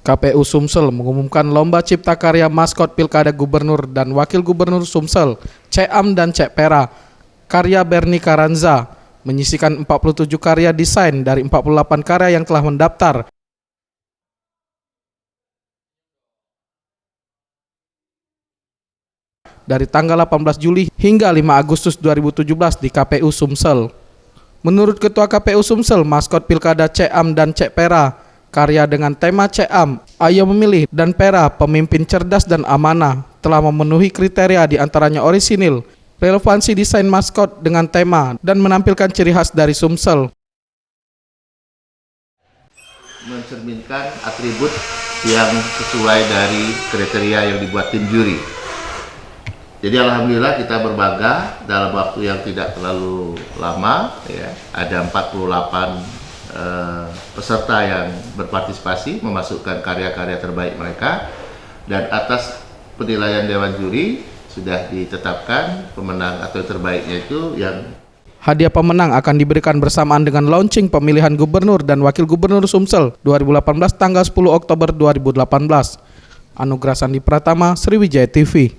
KPU Sumsel mengumumkan lomba cipta karya maskot Pilkada Gubernur dan Wakil Gubernur Sumsel, Ceam dan Cek Pera, karya Berni Karanza, menyisikan 47 karya desain dari 48 karya yang telah mendaftar. Dari tanggal 18 Juli hingga 5 Agustus 2017 di KPU Sumsel. Menurut Ketua KPU Sumsel, maskot Pilkada Ceam dan Cek Pera, karya dengan tema Ceam, Ayo Memilih, dan Pera, Pemimpin Cerdas dan Amanah, telah memenuhi kriteria diantaranya orisinil, relevansi desain maskot dengan tema, dan menampilkan ciri khas dari Sumsel. Mencerminkan atribut yang sesuai dari kriteria yang dibuat tim juri. Jadi alhamdulillah kita berbangga dalam waktu yang tidak terlalu lama, ya, ada 48 peserta yang berpartisipasi memasukkan karya-karya terbaik mereka, dan atas penilaian Dewan Juri sudah ditetapkan pemenang atau terbaiknya itu yang hadiah pemenang akan diberikan bersamaan dengan launching pemilihan Gubernur dan Wakil Gubernur Sumsel 2018 tanggal 10 Oktober 2018. Anugrah Sandi Pratama, Sriwijaya TV.